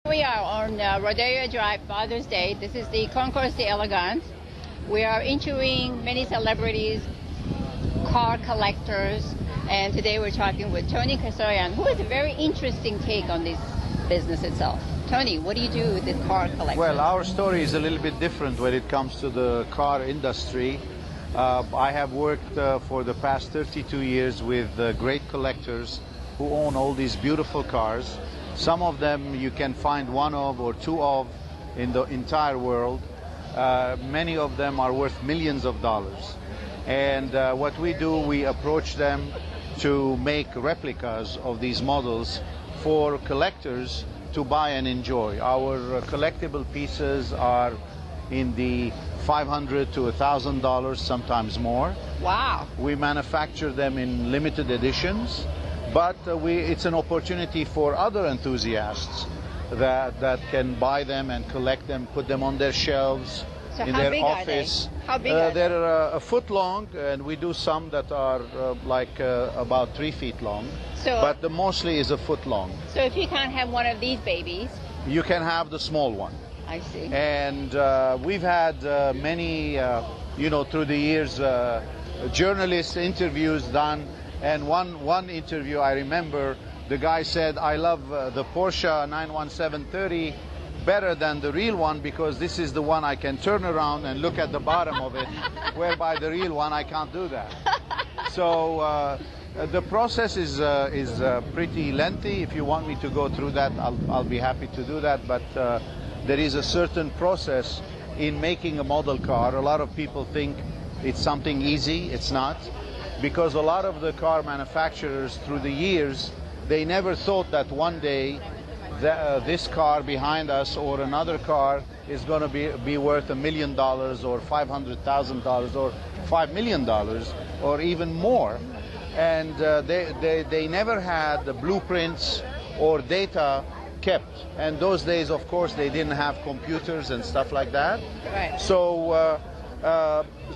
We are on Rodeo Drive, Father's Day. This is the Concours d'Elegance. We are interviewing many celebrities, car collectors, and today we're talking with Tony Kasoyan, who has a very interesting take on this business itself. Tony, what do you do with the car collectors? Well, our story is a little bit different when it comes to the car industry. I have worked for the past 32 years with great collectors who own all these beautiful cars. Some of them you can find one of or two of in the entire world. Many of them are worth millions of dollars. And what we do, we approach them to make replicas of these models for collectors to buy and enjoy. Our collectible pieces are in the $500 to $1,000, sometimes more. Wow. We manufacture them in limited editions. But it's an opportunity for other enthusiasts that can buy them and collect them, put them on their shelves, so in their office. How big are they? They're a foot long, and we do some that are about 3 feet long. So, but the mostly is a foot long. So if you can't have one of these babies, you can have the small one. I see. And we've had many, through the years, journalist interviews done. And one interview I remember, the guy said, I love the Porsche 91730 better than the real one because this is the one I can turn around and look at the bottom of it, whereby the real one I can't do that. So the process is pretty lengthy. If you want me to go through that, I'll be happy to do that. But there is a certain process in making a model car. A lot of people think it's something easy. It's not. Because a lot of the car manufacturers through the years, they never thought that one day this car behind us or another car is going to be worth $1 million or $500,000 or $5 million or even more. And they never had the blueprints or data kept. And those days, of course, they didn't have computers and stuff like that. Right. So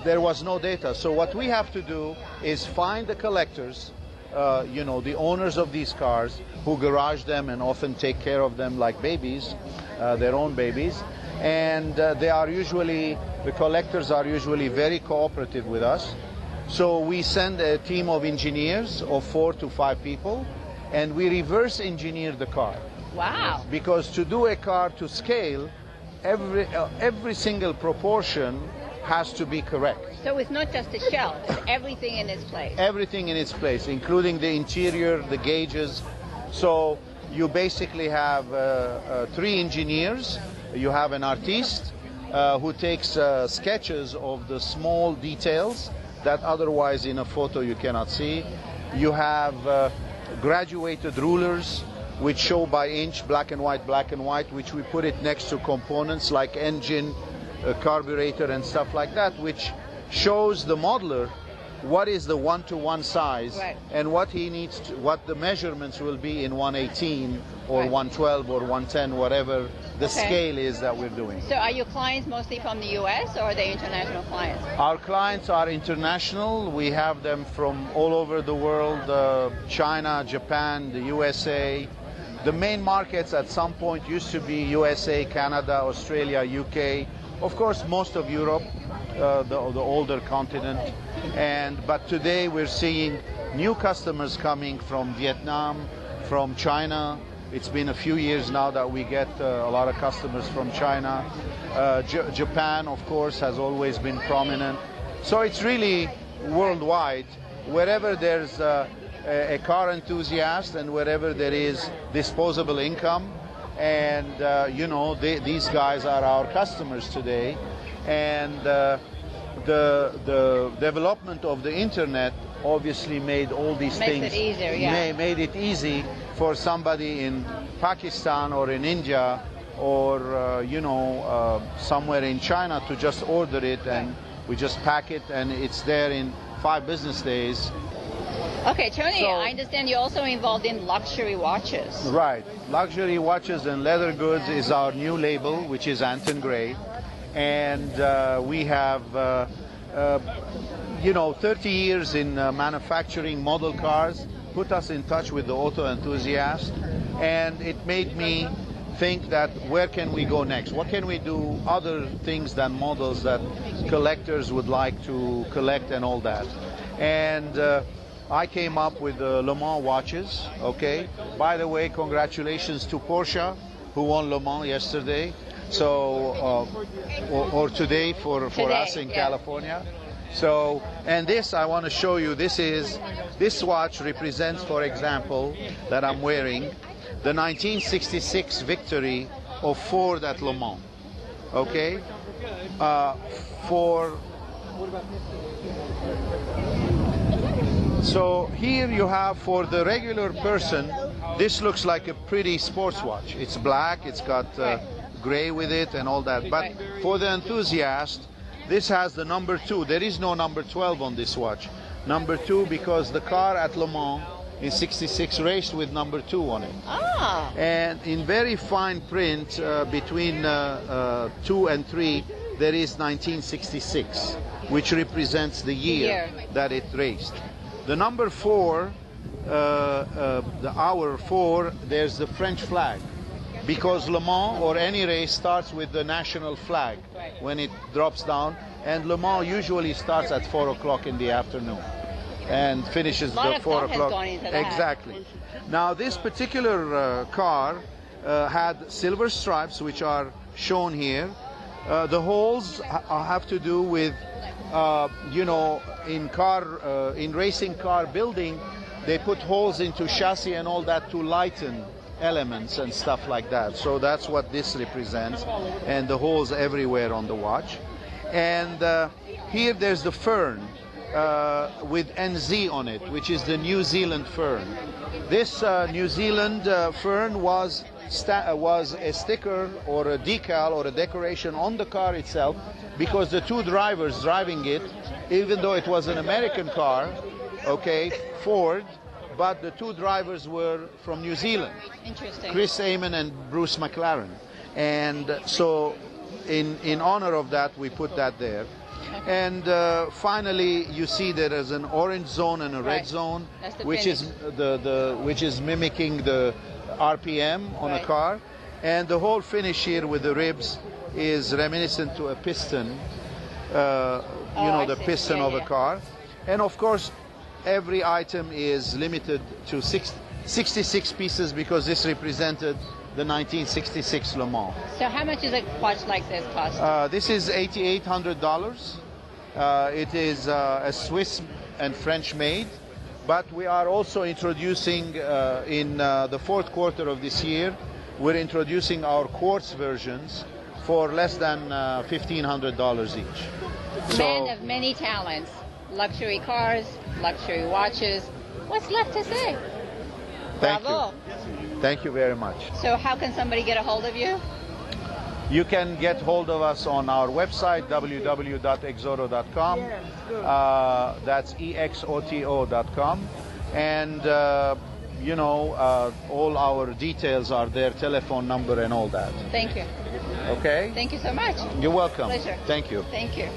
there was no data. So what we have to do is find the collectors, the owners of these cars who garage them and often take care of them like babies, their own babies. And the collectors are usually very cooperative with us. So we send a team of engineers of 4 to 5 people, and we reverse engineer the car. Wow. Because to do a car to scale, every single proportion has to be correct. So it's not just the shell, it's everything in its place. Everything in its place, including the interior, the gauges. So you basically have 3 engineers. You have an artiste who takes sketches of the small details that otherwise in a photo you cannot see. You have graduated rulers which show by inch, black and white, which we put it next to components like engine, carburetor and stuff like that, which shows the modeler what is the one-to-one size, right, and what he needs to, what the measurements will be in 118 or right, 112 or 110, whatever the scale is that we're doing. So are your clients mostly from the US or are they international clients? Our clients are international. We have them from all over the world, China, Japan, the USA. The main markets at some point used to be USA, Canada, Australia, UK. Of course, most of Europe, the older continent, but today we're seeing new customers coming from Vietnam, from China. It's been a few years now that we get a lot of customers from China. Japan, of course, has always been prominent. So it's really worldwide. Wherever there's a car enthusiast and wherever there is disposable income, and these guys are our customers today, and the development of the internet obviously made all these things easier, yeah. made it easy for somebody in Pakistan or in India or somewhere in China to just order it, and we just pack it and it's there in 5 business days. Okay, Tony, so, I understand you're also involved in luxury watches. Right. Luxury watches and leather goods is our new label, which is Anton Gray. And we have, 30 years in manufacturing model cars, put us in touch with the auto enthusiast. And it made me think that where can we go next? What can we do other things than models that collectors would like to collect and all that? And I came up with the Le Mans watches, okay? By the way, congratulations to Porsche, who won Le Mans yesterday. So, or today for us in California. So, and this I want to show you, this watch represents, for example, that I'm wearing, the 1966 victory of Ford at Le Mans, okay? So here you have, for the regular person, this looks like a pretty sports watch. It's black, it's got gray with it and all that. But for the enthusiast, this has the number 2. There is no number 12 on this watch. Number 2 because the car at Le Mans in 66 raced with number 2 on it. Ah. And in very fine print between 2 and 3, there is 1966, which represents the year that it raced. The number 4, the hour 4, there's the French flag, because Le Mans or any race starts with the national flag when it drops down, and Le Mans usually starts at 4 o'clock in the afternoon and finishes at 4 o'clock. Exactly. Now this particular car had silver stripes, which are shown here. The holes have to do with you know, in racing car building, they put holes into chassis and all that to lighten elements and stuff like that. So that's what this represents, and the holes everywhere on the watch. And here there's the fern with NZ on it, which is the New Zealand fern. This New Zealand fern was a sticker or a decal or a decoration on the car itself, because the two drivers driving it, even though it was an American car, okay, Ford, but the two drivers were from New Zealand. Interesting. Chris Amon and Bruce McLaren. And so in honor of that, we put that there. And finally, you see there is an orange zone and a red zone, which is which is mimicking the RPM on a car. And the whole finish here with the ribs is reminiscent to a piston, you know, the piston of a car. And of course, every item is limited to 66 pieces, because this represented the 1966 Le Mans. So how much does a watch like this cost? This is $8,800. It is a Swiss and French made, but we are also introducing in the fourth quarter of this year, we're introducing our quartz versions for less than $1,500 each. Man of many talents, luxury cars, luxury watches. What's left to say? Bravo. Thank you very much. So how can somebody get a hold of you? You can get hold of us on our website, www.exoto.com. That's exoto.com. And, you know, all our details are there, telephone number and all that. Thank you. Okay? Thank you so much. You're welcome. Pleasure. Thank you. Thank you.